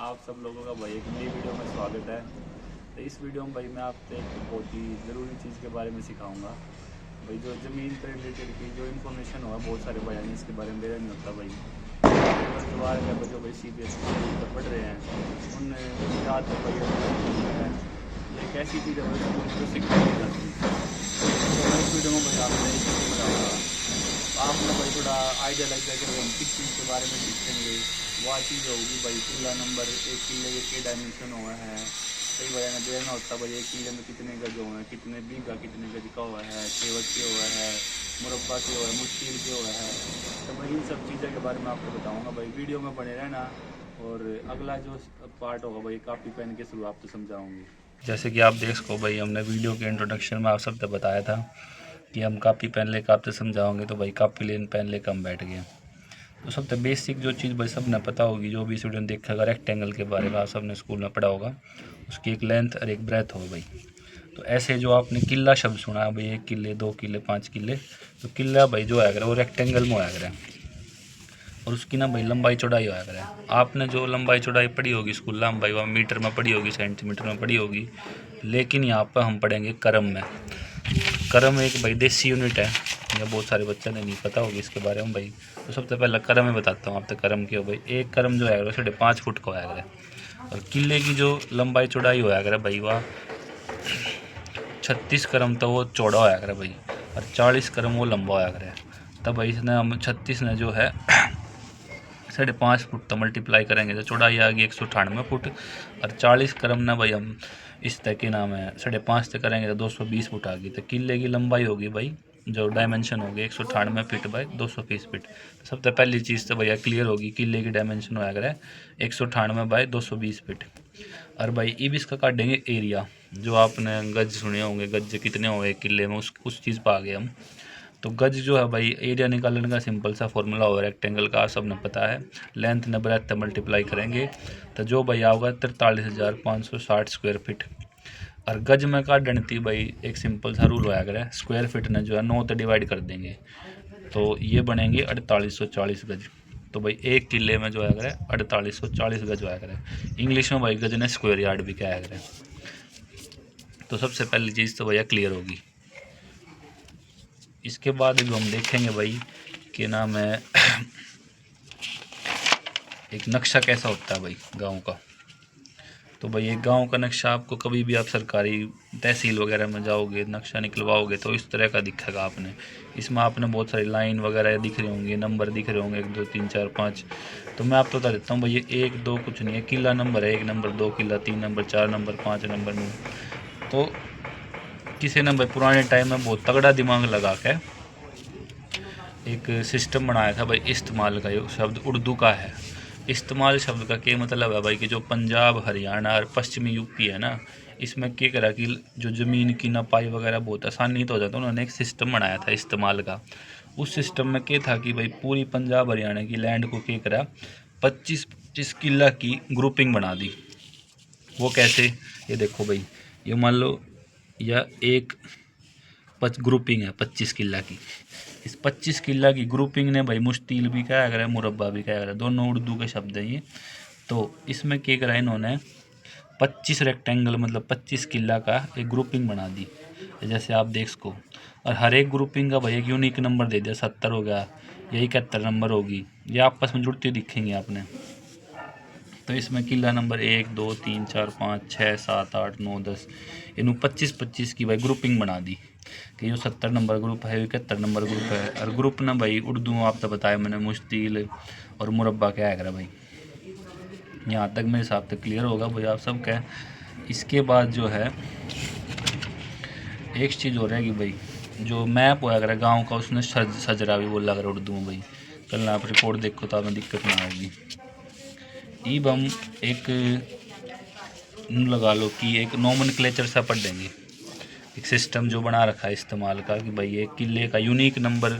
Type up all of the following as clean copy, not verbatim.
आप सब लोगों का भाई एक नई वीडियो में स्वागत है। तो इस वीडियो में भाई मैं आपको एक बहुत ही ज़रूरी चीज़ के बारे में सिखाऊंगा। भाई जो ज़मीन से रिलेटेड की जो इन्फॉर्मेशन होगा, बहुत सारे बयान इसके बारे में मेरा नहीं होता भाई। परिवार के बच्चों भाई CBSE में पढ़ रहे हैं, उन याद तो भाई एक ऐसी चीज़ है भाई जो सिखाई नहीं जाती। तो मैं इस वीडियो में भाई आपने एक चीज़ बताऊँगा, आपने भाई थोड़ा आइडिया लग जाएगा कि हम किस चीज़ के बारे में सीखेंगे। वह चीज़ होगी भाई किला नंबर, एक किले के डायमेंशन हुआ है, कई बार ने देखना होता भाई एक किले में कितने गज हुए हैं, कितने बीघा कितने गज का हुआ है, केवट के हुआ है, मुरब्बा के हुआ है, मुश्किल के हुआ है। तो भाई इन सब चीज़ों के बारे में आपको बताऊँगा भाई, वीडियो में बने रहना। और अगला जो पार्ट होगा भाई कापी पेन के थ्रू आपको समझाऊँगी। जैसे कि आप देख सको भाई, हमने वीडियो के इंट्रोडक्शन में आप सबसे बताया था कि हम कापी पेन लेकर आपसे समझाओगे, तो भाई कापी लेन पेन लेकर हम बैठ गए। तो सबसे बेसिक जो चीज़ भाई सब ने पता होगी, जो भी स्टूडेंट देखेगा रेक्टेंगल के बारे में आप सबने स्कूल में पढ़ा होगा, उसकी एक लेंथ और एक ब्रेथ हो भाई। तो ऐसे जो आपने किला शब्द सुना है भाई, 1 किले 2 किले 5 किले, तो किला भाई जो आया करे वो रेक्टेंगल में आया करे, और उसकी ना भाई लंबाई चौड़ाई होया करे। आपने जो लंबाई चौड़ाई पढ़ी होगी स्कूल में भाई, वह मीटर में पढ़ी होगी, सेंटीमीटर में पढ़ी होगी, लेकिन यहाँ पर हम पढ़ेंगे करम में। करम एक भाई देसी यूनिट है, या बहुत सारे बच्चों ने नहीं पता होगी इसके बारे में भाई। तो सबसे पहले करम में बताता हूँ आप तक। करम क्यों भाई, एक करम जो है 5.5 फुट का होया करे, और किले की जो लंबाई चौड़ाई होया करे भाई वह 36 करम तो वो चौड़ा होया करे भाई, और 40 करम वो लंबा होया करे। तब भाई इसने हम 36 ने जो है 5.5 फुट तो मल्टीप्लाई करेंगे तो चौड़ाई आ गई 198 फुट, और 40 करम ना भाई हम इस तक के नाम है 5.5 तक करेंगे तो 220 फुट आ गई। तो किले की लंबाई होगी भाई, जो डायमेंशन होगी 198 फीट बाई 220 फीट। सबसे पहली चीज़ तो भैया क्लियर होगी, किले की डायमेंशन होया करे 198 बाई 220 फीट। और भाई अब इसका काटेंगे एरिया, जो आपने गज सुने होंगे, गज कितने हुए किले में, उस चीज़ पर आ गए हम। तो गज जो है भाई एरिया निकालने का सिंपल सा फॉर्मूला हो रेक्टेंगल का, आप सबने पता है। लेंथ ने ब्रेथ मल्टीप्लाई करेंगे तो जो भाई आओगा 43,560 स्क्वायर फीट। और गज में का डंटी भाई एक सिंपल सा रूल होया करे, स्क्वायर फीट ने जो है 9 तो डिवाइड कर देंगे, तो ये बनेंगे 4840 गज। तो भाई एक किले में जो है करे 4840 गज होया करे। इंग्लिश में भाई गज ने स्क्वायर यार्ड भी क्या है करे। तो सबसे पहली चीज़ तो भैया क्लियर होगी। इसके बाद भी हम देखेंगे भाई कि नाम है एक नक्शा कैसा होता है भाई गांव का। तो भाई एक गांव का नक्शा आपको कभी भी आप सरकारी तहसील वगैरह में जाओगे, नक्शा निकलवाओगे तो इस तरह का दिखेगा आपने। इसमें आपने बहुत सारी लाइन वगैरह दिख रही होंगी, नंबर दिख रहे होंगे 1 2 3 4 5। तो मैं आपको बता देता हूँ भाई, ये 1 2 कुछ नहीं है, किला नंबर है, 1 नंबर 2 किला 3 नंबर 4 नंबर 5 नंबर में। तो किसी ने भाई पुराने टाइम में बहुत तगड़ा दिमाग लगा के एक सिस्टम बनाया था भाई इस्तेमाल का। ये शब्द उर्दू का है। इस्तेमाल शब्द का क्या मतलब है भाई कि जो पंजाब हरियाणा और पश्चिमी यूपी है ना, इसमें क्या करा कि जो ज़मीन की नपाई वगैरह बहुत आसानी तो हो जाता, उन्होंने एक सिस्टम बनाया था इस्तेमाल का। उस सिस्टम में क्या था कि भाई पूरी पंजाब हरियाणा की लैंड को क्या करा, 25-25 किला की ग्रुपिंग बना दी। वो कैसे, ये देखो भाई, ये मान लो यह एक ग्रुपिंग है 25 किला की। इस 25 किला की ग्रुपिंग ने भाई मुश्तिल भी क्या करा, मुरब्बा भी क्या करा, दोनों उर्दू के शब्द हैं ये। तो इसमें क्या करा इन्होंने, 25 रेक्टेंगल मतलब 25 किला का एक ग्रुपिंग बना दी, जैसे आप देख सको। और हर एक ग्रुपिंग का भाई एक यूनिक नंबर दे दिया, 70 हो गया, या 71 नंबर होगी, ये आपस में जुड़ती दिखेंगी आपने। तो इसमें किला नंबर 1 2 3 4 5 6 7 8 9 10, इन 25-25 की भाई ग्रुपिंग बना दी कि जो 70 नंबर ग्रुप है, 71 नंबर ग्रुप है। और ग्रुप ना भाई उर्दू में आप तो बताया मैंने, मुश्तिल और मुरब्बा क्या है करा भाई। यहाँ तक मेरे हिसाब से क्लियर होगा भाई आप सब क्या। इसके बाद जो है एक चीज़ हो रहा है कि भाई जो मैप होया करा गाँव का, उसने सजरा भी बोला करा उर्दू में भाई। कल आप रिपोर्ट देखो तो आपने दिक्कत ना आएगी। अब हम एक लगा लो कि एक नोमेनक्लेचर सा पढ़ देंगे, एक सिस्टम जो बना रखा है इस्तेमाल का कि भाई एक किले का यूनिक नंबर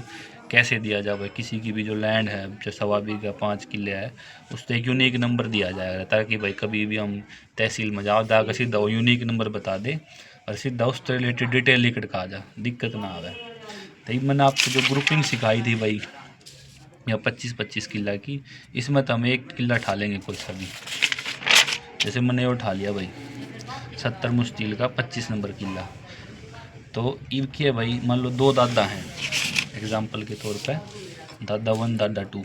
कैसे दिया जाए। भाई किसी की भी जो लैंड है, जो 1.25 बीघा 5 किले है, उस पर एक यूनिक नंबर दिया जाएगा, ताकि भाई कभी भी हम तहसील में जाओ जाकर सीधा वो यूनिक नंबर बता दे और सीधा उससे रिलेटेड डिटेल लिख के आ जा, दिक्कत ना आवे। तो मैंने आपको जो ग्रुपिंग सिखाई थी भाई, या 25-25 किला की, इसमें तो हम एक किला ठा लेंगे कोई सा भी। जैसे मैंने ये उठा लिया भाई 70 मुश्तिल का 25 नंबर किला। तो इब के भाई मान लो दो दादा हैं एग्जाम्पल के तौर पे, दादा 1 दादा 2।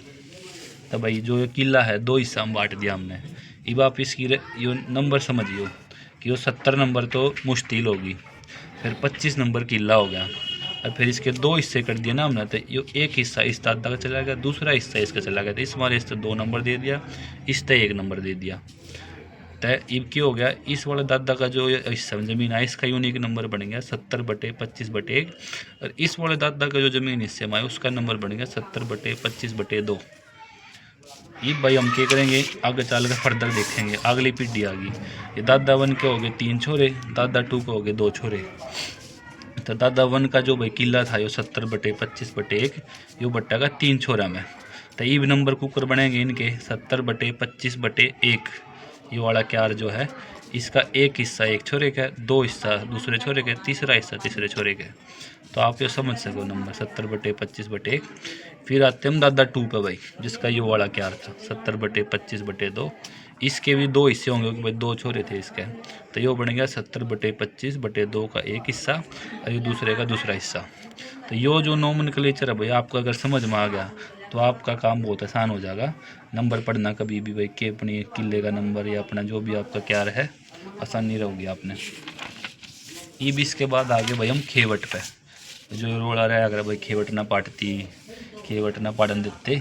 तो भाई जो ये किला है दो हिस्सा में बांट दिया हमने। अब आप इसकी यो नंबर समझियो कि वो 70 नंबर तो मुश्तिल होगी, फिर 25 नंबर किला हो गया, और फिर इसके दो हिस्से कर दिए ना हमने। तो ये एक हिस्सा इस दादा का चला गया, दूसरा हिस्सा इसका चला गया। तो इस वाले इससे 2 नंबर दे दिया, इस तय 1 नंबर दे दिया। तय अब क्या हो गया, इस वाले दादा का जो हिस्सा ज़मीन है इसका यूनिक नंबर बन गया 70/25/1, और इस वाले दादा का जो ज़मीन हिस्से में है उसका नंबर बन गया 70/25/2। ये भाई हम क्या करेंगे, आगे चल कर फर्दर देखेंगे, अगली पीढ़ी आ गई। ये दादा 1 के हो गए 3 छोरे, दादा 2 के हो गए 2 छोरे। तो दादा 1 का जो भाई किला था यो 70/25/1, यो बट्टा का 3 छोरा में। तो ये भी नंबर कुकर बनेंगे इनके 70/25/1। ये वाला क्यार जो है इसका एक हिस्सा एक छोरे का, दो हिस्सा दूसरे छोरे के, तीसरा हिस्सा तीसरे छोरे के। तो आप ये समझ सको नंबर 70/25/1। फिर आते हम दादा 2 पे भाई, जिसका ये वाला क्यार था 70/25/2। इसके भी दो हिस्से होंगे क्योंकि भाई 2 छोरे थे इसके। तो ये बन गया 70/25/2 का एक हिस्सा और ये दूसरे का दूसरा हिस्सा। तो ये जो नोमेनक्लेचर है भाई आपको अगर समझ में आ गया तो आपका काम बहुत आसान हो जाएगा। नंबर पढ़ना कभी भी भाई के अपने किले का नंबर या अपना जो भी आपका क्यार है आसानी रहोगी आपने। अब इसके बाद आगे भाई हम खेवट पे, जो रोड़ा रहा अगर भाई खेवट ना पाटती, खेवट ना पाटन देते,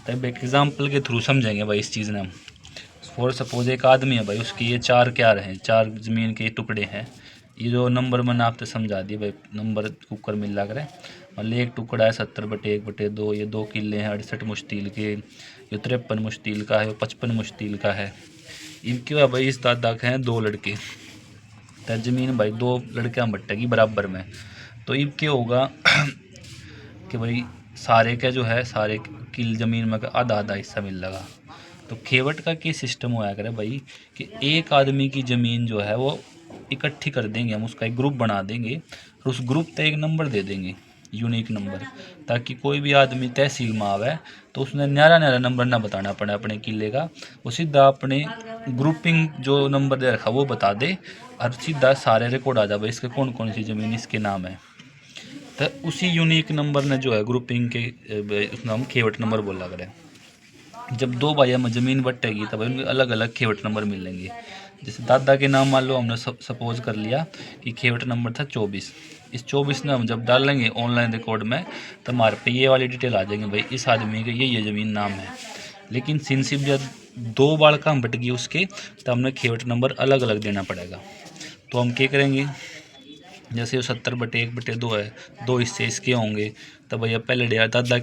तब एक एग्जाम्पल के थ्रू समझेंगे भाई इस चीज़ ने हम। फॉर सपोज एक आदमी है भाई, उसकी ये 4 क्यार हैं, 4 ज़मीन के टुकड़े हैं। ये जो नंबर मैंने आपसे समझा दिए भाई, नंबर कुकर मिल लग रहा है। मतलब एक टुकड़ा है 70/1/2, ये 2 किले हैं 68 मुश्तिल के, ये 53 मुश्तिल का है, 55 मुश्तिल का है। इनके बाद भाई इस दादा के हैं 2 लड़के, तो ज़मीन भाई 2 लड़कियाँ बटेगी बराबर में। तो इब क्या होगा कि भाई सारे का जो है सारे किल ज़मीन में आधा आधा हिस्सा मिल लगा। तो खेवट का क्या सिस्टम होया करे भाई कि एक आदमी की ज़मीन जो है वो इकट्ठी कर देंगे हम, उसका एक ग्रुप बना देंगे और उस ग्रुप पे एक नंबर दे देंगे यूनिक नंबर, ताकि कोई भी आदमी तहसील में आवे तो उसने न्यारा न्यारा नंबर ना बताना पड़े अपने किले का, वो सीधा अपने ग्रुपिंग जो नंबर दे रखा वो बता दे और सीधा सारे रिकॉर्ड आ जाए इसके कौन कौन सी ज़मीन इसके नाम है। तो उसी यूनिक नंबर ने जो है ग्रुपिंग के उसमें हम खेवट नंबर बोला करें। जब 2 भाइयों में ज़मीन बटेगी तब उनके अलग अलग खेवट नंबर मिलेंगे। जैसे दादा के नाम मान लो हमने सपोज कर लिया कि खेवट नंबर था 24। इस 24 में हम जब डालेंगे ऑनलाइन रिकॉर्ड में तो हमारे पे ये वाली डिटेल आ जाएंगे भाई इस आदमी के ये ज़मीन नाम है। लेकिन सिंसिप जब 2 बार काम बट गई उसके तो हमने खेवट नंबर अलग अलग देना पड़ेगा। तो हम क्या करेंगे, जैसे वो 70/1/2 है, 2 हिस्से इसके होंगे। तब भैया पहले दादा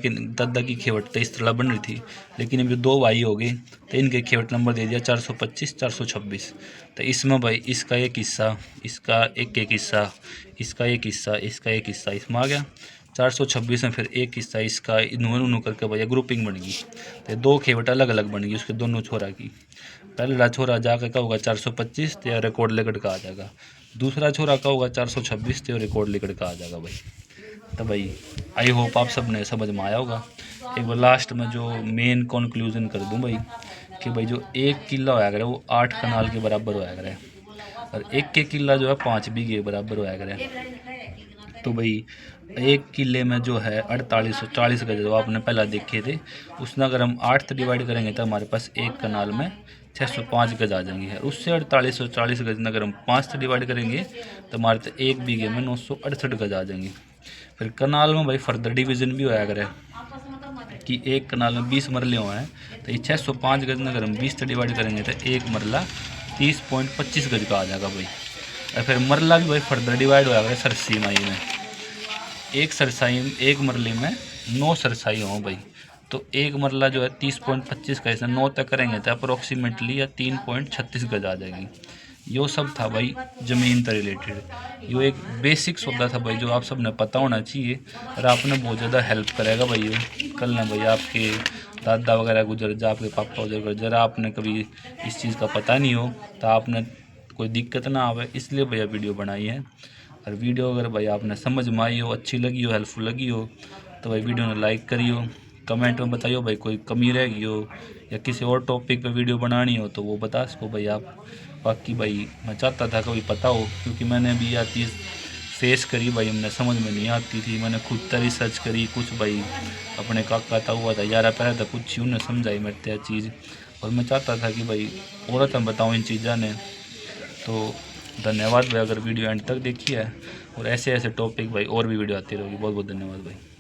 की खेवट तो इस तरह बन रही थी, लेकिन अब जो 2 भाई हो गए तो इनके खेवट नंबर दे दिया 425 426। तो इसमें भाई इसका एक हिस्सा, इसका एक हिस्सा, इसका एक हिस्सा, इसका एक हिस्सा इसमें आ गया 426 में, फिर एक हिस्सा इसका इनू करके भैया ग्रुपिंग बन गई। तो 2 खेवट अलग अलग बन गई उसके दोनों छोरा की। पहला छोरा जाकर क्या होगा 425 तो रिकॉर्ड लेकर का आ जाएगा, दूसरा छोरा का होगा 426 तो रिकॉर्ड लेकर का आ जाएगा भाई। तो भाई आई होप आप सब ने समझ में आया होगा। एक बार लास्ट में जो मेन कंक्लूजन कर दूं भाई कि भाई जो एक किला होया करे वो 8 कनाल के बराबर होया करे और एक किला जो है 5 बीघे के बराबर होया करे। तो भाई एक किले में जो है 4840 गज जो आपने पहला देखे थे, उसमें अगर हम 8 से डिवाइड करेंगे तो हमारे पास एक कनाल में 605 गज आ जाएंगे। उससे 4840 गज अगर हम 5 से डिवाइड करेंगे तो हमारे तो एक बीघे में 968 गज आ जाएंगे। फिर कनाल में भाई फर्दर डिवीज़न भी होया करे कि एक कनाल में 20 मरले हुए हैं, तो ये 605 गज में अगर हम 20 से डिवाइड करेंगे तो एक मरला 30.25 गज का आ जाएगा भाई। और फिर मरला भी भाई फर्दर डिवाइड होया करे सरसी माई में, एक सरसाई एक मरले में 9 सरसाई हों भाई। तो एक मरला जो है 30.25 का, इसमें 9 तक करेंगे तो अप्रोक्सीमेटली या 3.36 गज आ जाएगी। यो सब था भाई ज़मीन से रिलेटेड। यो एक बेसिक सौदा था भाई जो आप सब ने पता होना चाहिए और आपने बहुत ज़्यादा हेल्प करेगा भाई। यो कल ना भाई आपके दादा वगैरह गुजर जा, आपके पापा गुजर कर जरा आपने कभी इस चीज़ का पता नहीं हो तो आपने कोई दिक्कत ना आवे, इसलिए भैया वीडियो बनाई है। और वीडियो अगर भाई आपने समझ में आई हो, अच्छी लगी हो, हेल्पफुल लगी हो तो भाई वीडियो ने लाइक करियो, कमेंट में बताइए भाई, कोई कमी रह गई हो या किसी और टॉपिक पे वीडियो बनानी हो तो वो बता सको भाई आप। बाकी भाई मैं चाहता था कभी पता हो, क्योंकि मैंने भी यह चीज़ फेस करी भाई, हमने समझ में नहीं आती थी, मैंने खुद तर रिसर्च करी कुछ भाई, अपने काका था हुआ था यार पहले तो कुछ ही उन्हें समझाई मेरे त्या चीज़, और मैं चाहता था कि भाई औरत हम बताऊँ इन चीज़ा ने। तो धन्यवाद भाई अगर वीडियो एंड तक देखी है, और ऐसे ऐसे टॉपिक भाई और भी वीडियो आती रहेगी। बहुत बहुत धन्यवाद भाई।